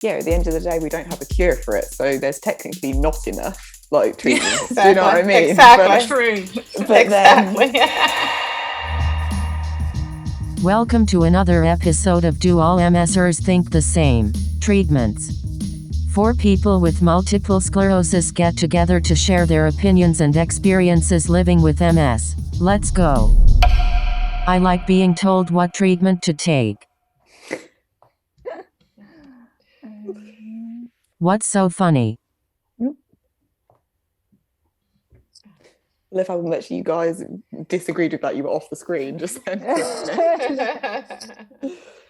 yeah, at the end of the day, we don't have a cure for it. So there's technically not enough like treatment. Exactly. Do you know what I mean? Exactly. True. But exactly. Welcome to another episode of Do All MSers Think the Same? Treatments. 4 people with multiple sclerosis get together to share their opinions and experiences living with MS. Let's go. I like being told what treatment to take. What's so funny? I love how much you guys disagreed with that. You were off the screen just then.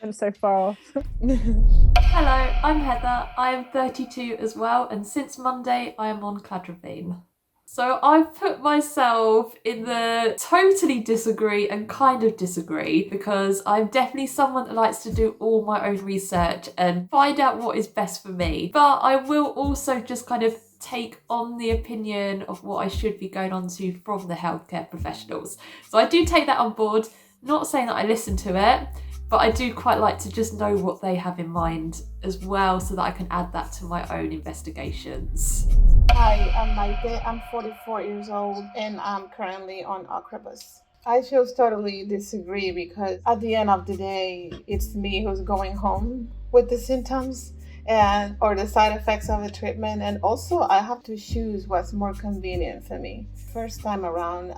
I'm so far off. Hello, I'm Heather. I am 32 as well, and since Monday I am on cladribine. So I've put myself in the totally disagree and kind of disagree, because I'm definitely someone that likes to do all my own research and find out what is best for me. But I will also just kind of take on the opinion of what I should be going on to from the healthcare professionals. So I do take that on board, not saying that I listen to it, but I do quite like to just know what they have in mind as well, so that I can add that to my own investigations. Hi, I'm Maite. I'm 44 years old and I'm currently on Ocrevus. I just totally disagree, because at the end of the day, it's me who's going home with the symptoms or the side effects of the treatment, and also I have to choose what's more convenient for me. First time around,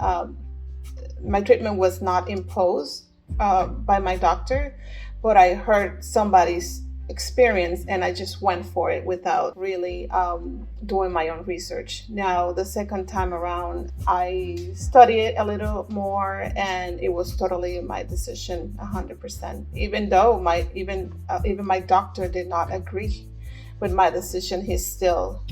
my treatment was not imposed by my doctor, but I heard somebody's experience and I just went for it without really doing my own research. Now the second time around, I studied a little more and it was totally my decision 100%, even though even my doctor did not agree with my decision. He still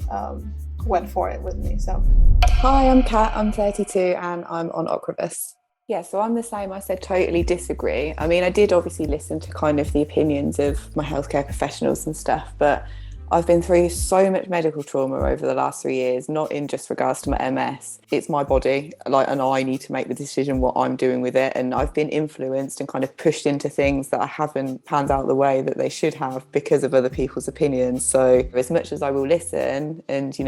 went for it with me. So hi, I'm Kat. I'm 32 and I'm on Ocrevus. Yeah, so I'm the same. I said totally disagree. I mean, I did obviously listen to kind of the opinions of my healthcare professionals and stuff, but I've been through so much medical trauma over the last 3 years, not in just regards to my MS. It's my body, and I need to make the decision what I'm doing with it. And I've been influenced and kind of pushed into things that I haven't panned out the way that they should have because of other people's opinions. So as much as I will listen and,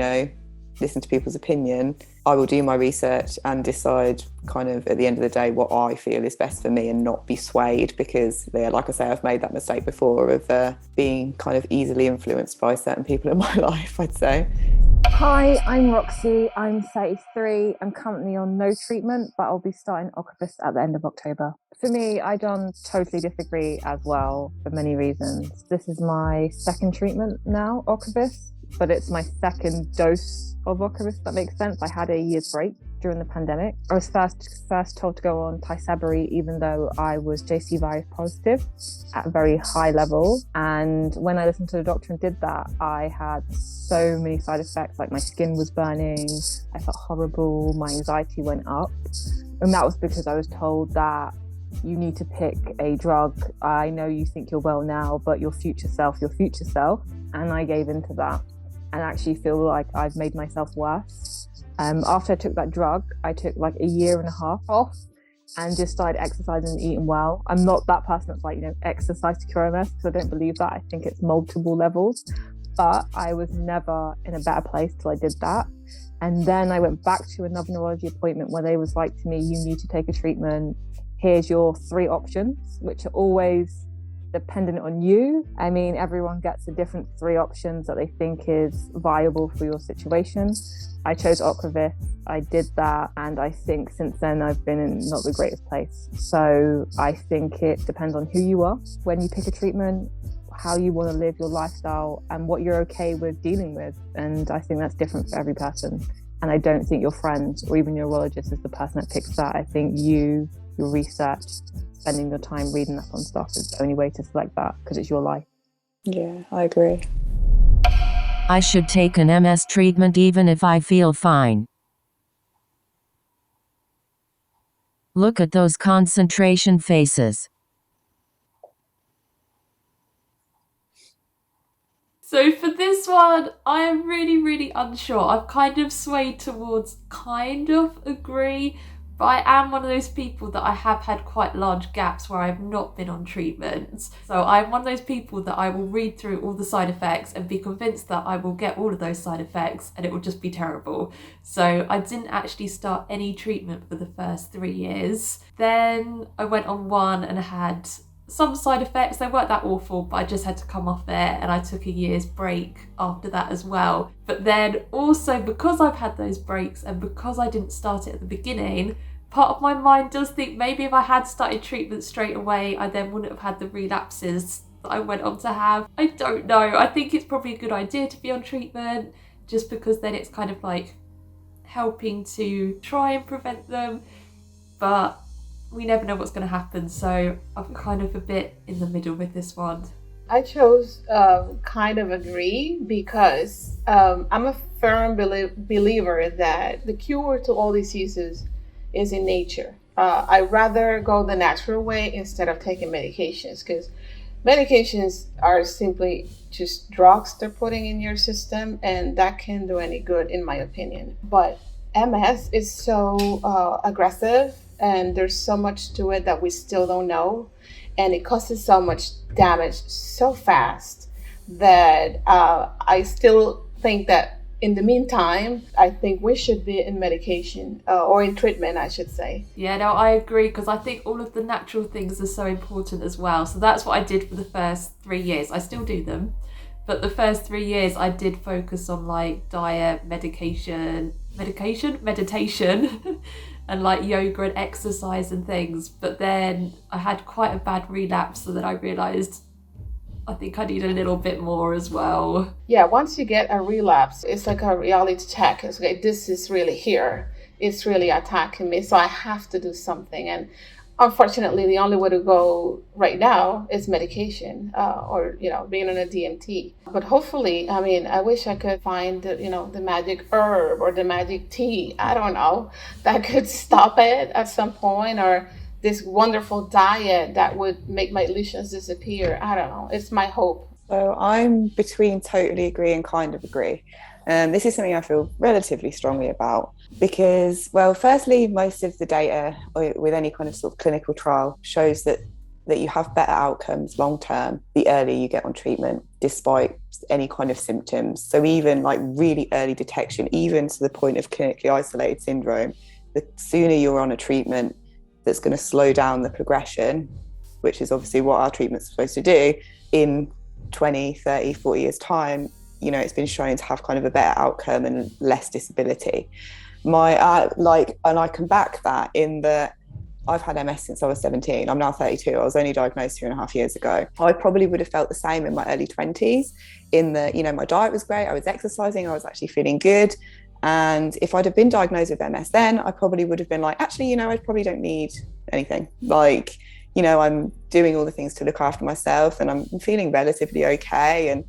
listen to people's opinion, I will do my research and decide kind of at the end of the day what I feel is best for me, and not be swayed, because like I say, I've made that mistake before of being kind of easily influenced by certain people in my life, I'd say. Hi, I'm Roxy. I'm 33. I'm currently on no treatment, but I'll be starting Ocrevus at the end of October. For me, I don't totally disagree as well, for many reasons. This is my second treatment now, Ocrevus, but it's my second dose of Ocrevus, if that makes sense. I had a year's break during the pandemic. I was first told to go on Tysabri, even though I was JC virus positive at a very high level. And when I listened to the doctor and did that, I had so many side effects. Like my skin was burning, I felt horrible, my anxiety went up. And that was because I was told that you need to pick a drug. I know you think you're well now, but your future self. And I gave into that, and actually feel like I've made myself worse. After I took that drug, I took like a year and a half off and just started exercising and eating well. I'm not that person that's like, exercise to cure MS, because I don't believe that. I think it's multiple levels, but I was never in a better place till I did that. And then I went back to another neurology appointment where they was like to me, you need to take a treatment. Here's your 3 options, which are always dependent on you. I mean, everyone gets a different 3 options that they think is viable for your situation. I chose Ocrevus, I did that, and I think since then I've been in not the greatest place. So I think it depends on who you are when you pick a treatment, how you want to live your lifestyle, and what you're okay with dealing with. And I think that's different for every person. And I don't think your friend or even your neurologist is the person that picks that. I think your research, spending your time reading up on stuff is the only way to select that, because it's your life. Yeah, I agree. I should take an MS treatment even if I feel fine. Look at those concentration faces. So for this one, I am really, really unsure. I've kind of swayed towards kind of agree, But I am one of those people that I have had quite large gaps where I've not been on treatment. So I'm one of those people that I will read through all the side effects and be convinced that I will get all of those side effects and it will just be terrible. So I didn't actually start any treatment for the first 3 years. Then I went on one and had some side effects. They weren't that awful, but I just had to come off it, and I took a year's break after that as well. But then also, because I've had those breaks and because I didn't start it at the beginning, part of my mind does think maybe if I had started treatment straight away, I then wouldn't have had the relapses that I went on to have. I don't know. I think it's probably a good idea to be on treatment, just because then it's kind of like helping to try and prevent them. But we never know what's going to happen, so I'm kind of a bit in the middle with this one. I chose kind of agree because I'm a firm believer that the cure to all diseases is in nature. I'd rather go the natural way instead of taking medications, because medications are simply just drugs they're putting in your system, and that can't do any good in my opinion. But MS is so aggressive, and there's so much to it that we still don't know, and it causes so much damage so fast that I still think that in the meantime, I think we should be in medication or in treatment, I should say. Yeah, no, I agree, because I think all of the natural things are so important as well. So that's what I did for the first 3 years. I still do them, but the first 3 years I did focus on like diet, meditation, meditation, and like yoga and exercise and things. But then I had quite a bad relapse, so then I realised I think I need a little bit more as well. Yeah, once you get a relapse, it's like a reality check. It's like, this is really here. It's really attacking me, so I have to do something. And unfortunately, the only way to go right now is medication or, being on a DMT. But hopefully, I wish I could find, the magic herb or the magic tea, I don't know, that could stop it at some point, or this wonderful diet that would make my lesions disappear. I don't know. It's my hope. So I'm between totally agree and kind of agree. This is something I feel relatively strongly about because, well, firstly, most of the data with any kind of sort of clinical trial shows that you have better outcomes long term the earlier you get on treatment, despite any kind of symptoms. So even like really early detection, even to the point of clinically isolated syndrome, the sooner you're on a treatment that's going to slow down the progression, which is obviously what our treatment's supposed to do, in 20, 30, 40 years time, it's been shown to have kind of a better outcome and less disability. And I can back that in that I've had MS since I was 17. I'm now 32. I was only diagnosed 2.5 years ago. I probably would have felt the same in my early 20s in that, my diet was great. I was exercising. I was actually feeling good. And if I'd have been diagnosed with MS then, I probably would have been like, actually, I probably don't need anything. Like, I'm doing all the things to look after myself and I'm feeling relatively okay. And,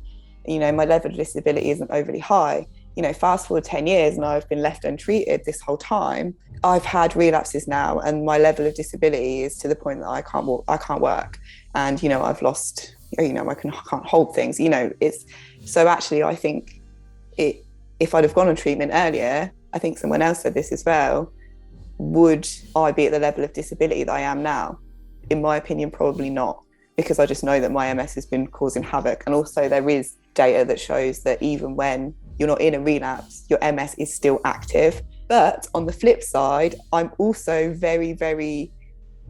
my level of disability isn't overly high. Fast forward 10 years and I've been left untreated this whole time. I've had relapses now and my level of disability is to the point that I can't walk, I can't work. And, I've lost, I can't hold things, it's, so actually I think if I'd have gone on treatment earlier, I think someone else said this as well, would I be at the level of disability that I am now? In my opinion, probably not, because I just know that my MS has been causing havoc. And also there is data that shows that even when you're not in a relapse, your MS is still active. But on the flip side, I'm also very, very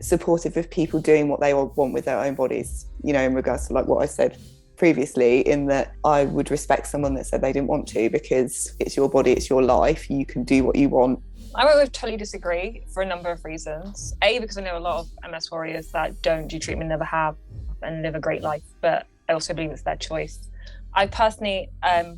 supportive of people doing what they want with their own bodies, in regards to like what I said previously, in that I would respect someone that said they didn't want to, because it's your body, it's your life, you can do what you want. I would totally disagree for a number of reasons. A, because I know a lot of MS warriors that don't do treatment, never have, and live a great life, but I also believe it's their choice. I personally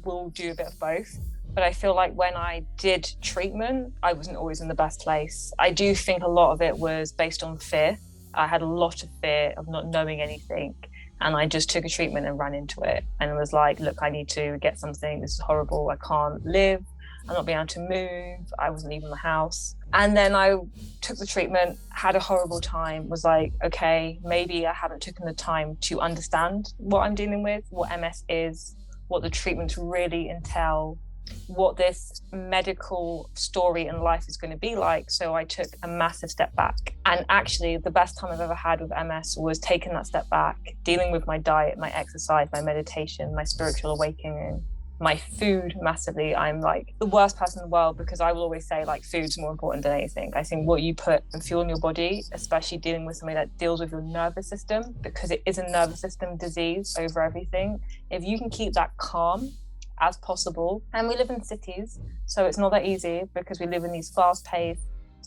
will do a bit of both, but I feel like when I did treatment, I wasn't always in the best place. I do think a lot of it was based on fear. I had a lot of fear of not knowing anything, and I just took a treatment and ran into it and was like, look, I need to get something. This is horrible. I can't live. I'm not being able to move. I wasn't leaving the house. And then I took the treatment, had a horrible time, was like, okay, maybe I haven't taken the time to understand what I'm dealing with, what MS is, what the treatments really entail, what this medical story and life is going to be like. So I took a massive step back. And actually, the best time I've ever had with MS was taking that step back, dealing with my diet, my exercise, my meditation, my spiritual awakening, my food massively. I'm like the worst person in the world because I will always say like food's more important than anything. I think what you put and fuel in your body, especially dealing with something that deals with your nervous system, because it is a nervous system disease over everything. If you can keep that calm as possible, and we live in cities, so it's not that easy because we live in these fast-paced,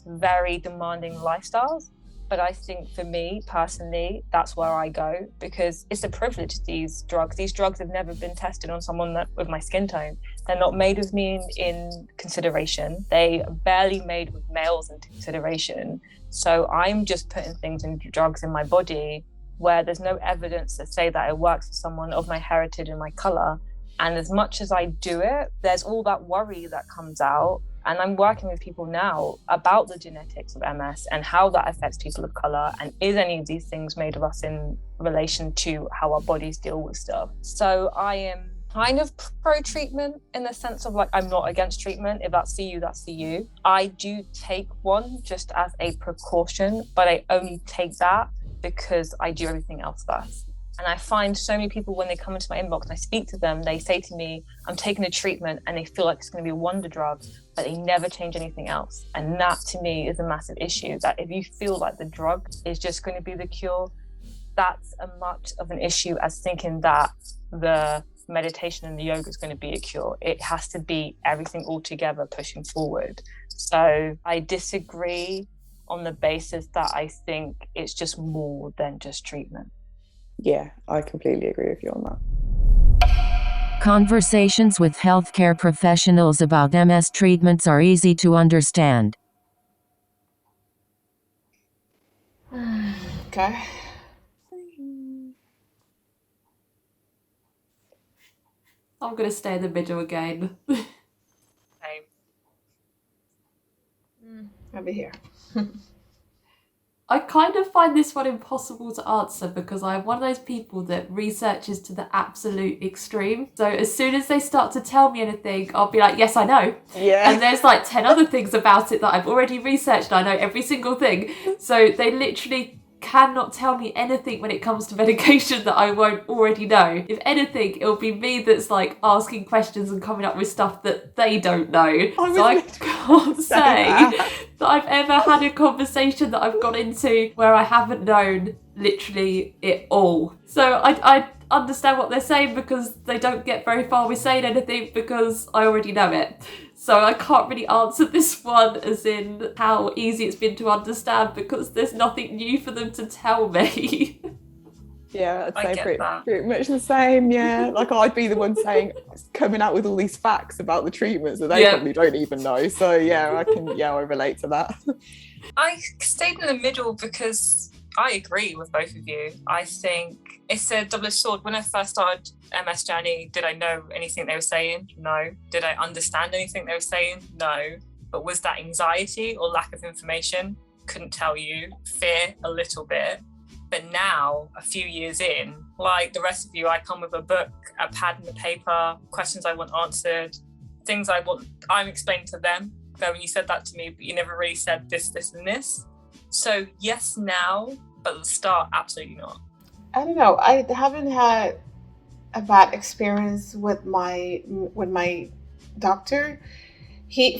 very demanding lifestyles. But I think for me personally, that's where I go, because it's a privilege, these drugs. These drugs have never been tested on someone with my skin tone. They're not made with me in consideration. They are barely made with males into consideration. So I'm just putting things in drugs in my body where there's no evidence to say that it works for someone of my heritage and my color. And as much as I do it, there's all that worry that comes out. And I'm working with people now about the genetics of MS and how that affects people of color. And is any of these things made of us in relation to how our bodies deal with stuff? So I am kind of pro-treatment in the sense of like, I'm not against treatment. If that's for you, that's for you. I do take one just as a precaution, but I only take that because I do everything else first. And I find so many people when they come into my inbox and I speak to them, they say to me, I'm taking a treatment and they feel like it's going to be a wonder drug, but they never change anything else. And that to me is a massive issue, that if you feel like the drug is just going to be the cure, that's as much of an issue as thinking that the meditation and the yoga is going to be a cure. It has to be everything all together pushing forward. So I disagree on the basis that I think it's just more than just treatment. Yeah, I completely agree with you on that. Conversations with healthcare professionals about MS treatments are easy to understand. Okay. I'm going to stay in the middle again. I'll be here. I kind of find this one impossible to answer because I'm one of those people that researches to the absolute extreme. So as soon as they start to tell me anything, I'll be like, yes, I know. Yeah. And there's like 10 other things about it that I've already researched and I know every single thing. So they literally cannot tell me anything when it comes to medication that I won't already know. If anything, it'll be me that's like asking questions and coming up with stuff that they don't know. So I can't say that I've ever had a conversation that I've got into where I haven't known literally it all. So I understand what they're saying because they don't get very far with saying anything because I already know it. So I can't really answer this one as in how easy it's been to understand because there's nothing new for them to tell me. Yeah, I'd say pretty much the same, yeah. Like I'd be the one coming out with all these facts about the treatments that they probably don't even know. So yeah, I relate to that. I stayed in the middle because I agree with both of you. I think it's a double-edged sword. When I first started MS journey, did I know anything they were saying? No. Did I understand anything they were saying? No. But was that anxiety or lack of information? Couldn't tell you. Fear, a little bit. But now, a few years in, like the rest of you, I come with a book, a pad and a paper, questions I want answered, things I'm explaining to them. But when you said that to me, but you never really said this, this, and this. So yes, now, but at the start, absolutely not. I don't know. I haven't had a bad experience with my doctor.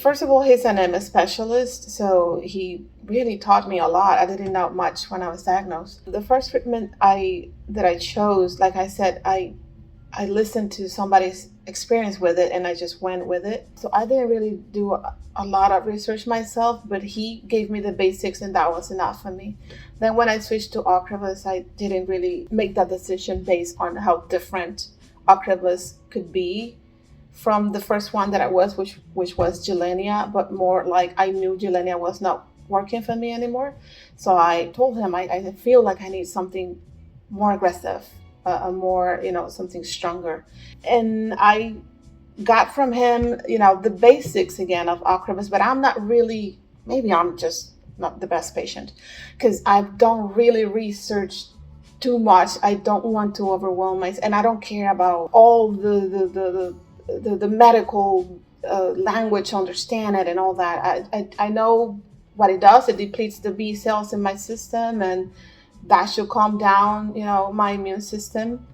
First of all, he's an MS specialist, so he really taught me a lot. I didn't know much when I was diagnosed. The first treatment that I chose, like I said, I listened to somebody's experience with it and I just went with it. So I didn't really do a lot of research myself, but he gave me the basics and that was enough for me. Then when I switched to Ocrevus, I didn't really make that decision based on how different Ocrevus could be from the first one that I was, which was Gilenya, but more like I knew Gilenya was not working for me anymore. So I told him I feel like I need something more aggressive, more, something stronger. And I got from him, the basics again of Ocrevus, but I'm not really, maybe I'm just not the best patient because I don't really research too much. I don't want to overwhelm myself and I don't care about all the the medical language to understand it and all that. I know what it does. It depletes the B cells in my system, and that should calm down, my immune system.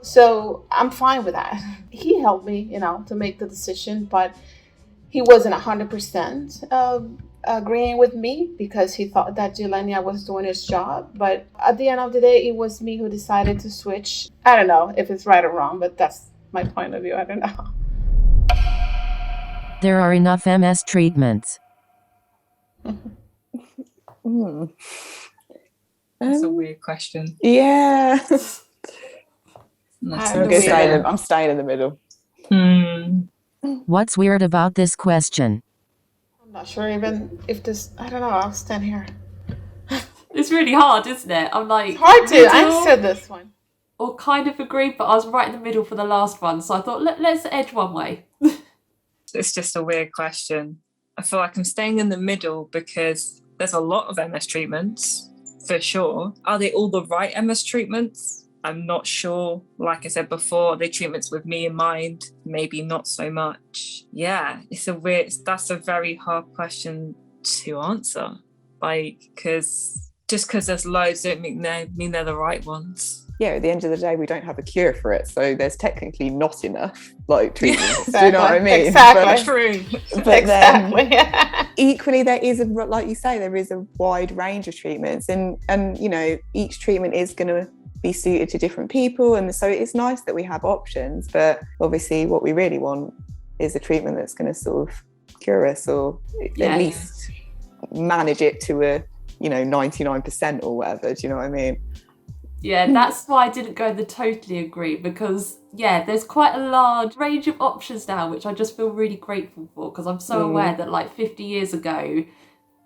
So I'm fine with that. He helped me, to make the decision, but he wasn't 100% agreeing with me because he thought that Jelenia was doing his job. But at the end of the day, it was me who decided to switch. I don't know if it's right or wrong, but that's my point of view. I don't know. There are enough MS treatments. That's a weird question. Yeah. I'm staying in the middle. What's weird about this question? I'm not sure even if this, I don't know, I'll stand here. It's really hard, isn't it? I'm like, it's hard to answer this one. Or kind of agree, but I was right in the middle for the last one, so I thought, let's edge one way. It's just a weird question. I feel like I'm staying in the middle because there's a lot of MS treatments, for sure. Are they all the right MS treatments? I'm not sure. Like I said before, are they treatments with me in mind? Maybe not so much. Yeah, that's a very hard question to answer. Because there's loads don't mean they're the right ones. Yeah, at the end of the day, we don't have a cure for it, so there's technically not enough treatments. Exactly. Do you know what I mean? Exactly. True. But exactly. then equally, there is like you say, there is a wide range of treatments, and each treatment is going to be suited to different people, and so it's nice that we have options. But obviously, what we really want is a treatment that's going to sort of cure us, or at least manage it to a 99% or whatever. Do you know what I mean? Yeah, that's why I didn't go the totally agree, because there's quite a large range of options now, which I just feel really grateful for, because I'm so aware that like 50 years ago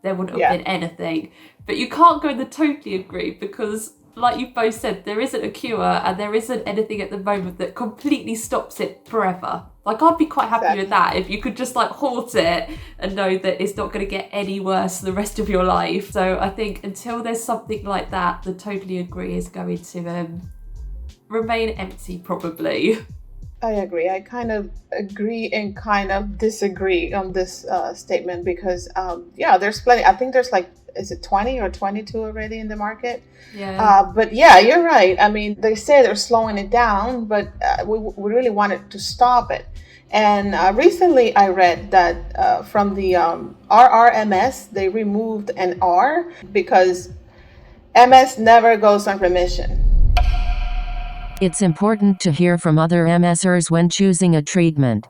there wouldn't have been anything. But you can't go the totally agree, because like you both said, there isn't a cure and there isn't anything at the moment that completely stops it forever. Like, I'd be quite happy with that if you could just like halt it and know that it's not going to get any worse the rest of your life. So I think until there's something like that, the totally agree is going to remain empty, probably. I agree. I kind of agree and kind of disagree on this statement because, there's plenty. I think there's is it 20 or 22 already in the market? Yeah. But yeah, you're right. I mean, they say they're slowing it down, but we really wanted to stop it. And recently I read that from the RRMS, they removed an R because MS never goes on remission. It's important to hear from other MSers when choosing a treatment.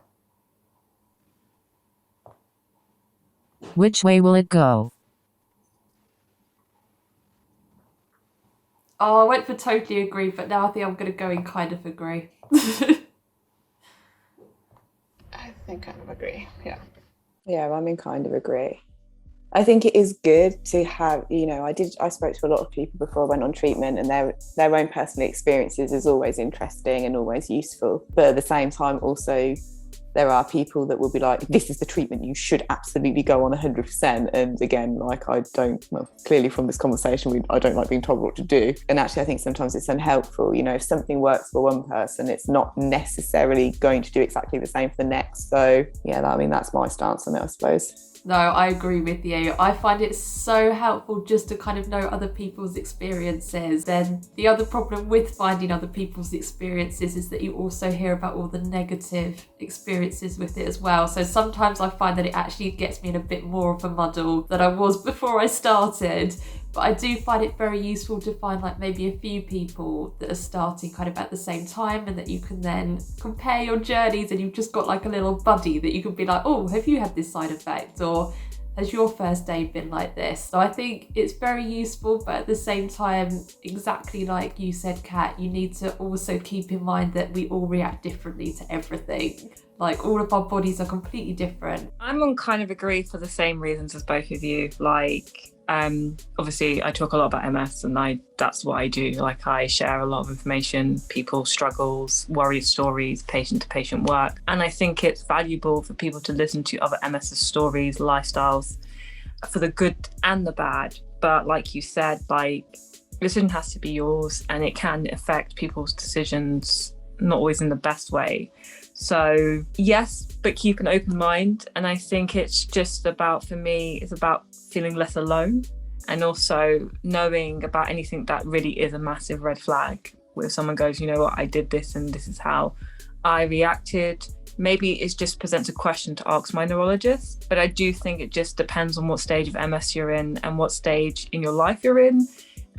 Which way will it go? Oh, I went for totally agree, but now I think I'm going to go in kind of agree. I think kind of agree, yeah. Yeah, I'm in kind of agree. I think it is good to have, I spoke to a lot of people before I went on treatment, and their own personal experiences is always interesting and always useful. But at the same time, also, there are people that will be like, this is the treatment you should absolutely go on 100%. And again, clearly from this conversation, I don't like being told what to do. And actually, I think sometimes it's unhelpful. If something works for one person, it's not necessarily going to do exactly the same for the next. So yeah, that's my stance on it, I suppose. No, I agree with you. I find it so helpful just to kind of know other people's experiences. Then the other problem with finding other people's experiences is that you also hear about all the negative experiences with it as well. So sometimes I find that it actually gets me in a bit more of a muddle than I was before I started. But I do find it very useful to find maybe a few people that are starting kind of at the same time, and that you can then compare your journeys, and you've just got a little buddy that you can be like, oh, have you had this side effect? Or has your first day been like this? So I think it's very useful, but at the same time, exactly like you said, Kat, you need to also keep in mind that we all react differently to everything. All of our bodies are completely different. I'm on kind of agree for the same reasons as both of you. Obviously I talk a lot about MS, and that's what I do. I share a lot of information, people's struggles, worry stories, patient to patient work. And I think it's valuable for people to listen to other MS stories, lifestyles, for the good and the bad. But like you said, decision has to be yours, and it can affect people's decisions not always in the best way. So yes, but keep an open mind. And I think it's just about, for me, it's about feeling less alone, and also knowing about anything that really is a massive red flag, where someone goes, you know what, I did this and this is how I reacted. Maybe it just presents a question to ask my neurologist, but I do think it just depends on what stage of MS you're in and what stage in your life you're in.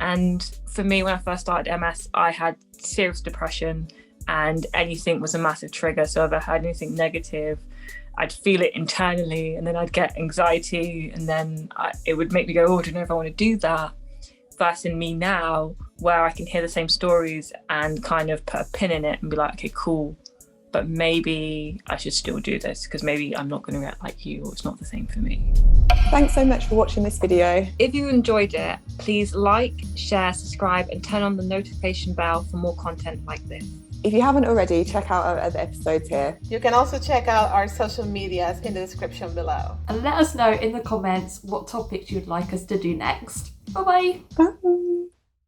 And for me, when I first started MS, I had serious depression, and anything was a massive trigger. So if I had anything negative, I'd feel it internally, and then I'd get anxiety, and then it would make me go, oh, I don't know if I want to do that. Versus in me now, where I can hear the same stories and kind of put a pin in it and be like, okay, cool, but maybe I should still do this because maybe I'm not going to react like you, or it's not the same for me. Thanks so much for watching this video. If you enjoyed it, please like, share, subscribe, and turn on the notification bell for more content like this. If you haven't already, check out our other episodes here. You can also check out our social medias in the description below. And let us know in the comments what topics you'd like us to do next. Bye-bye. Bye.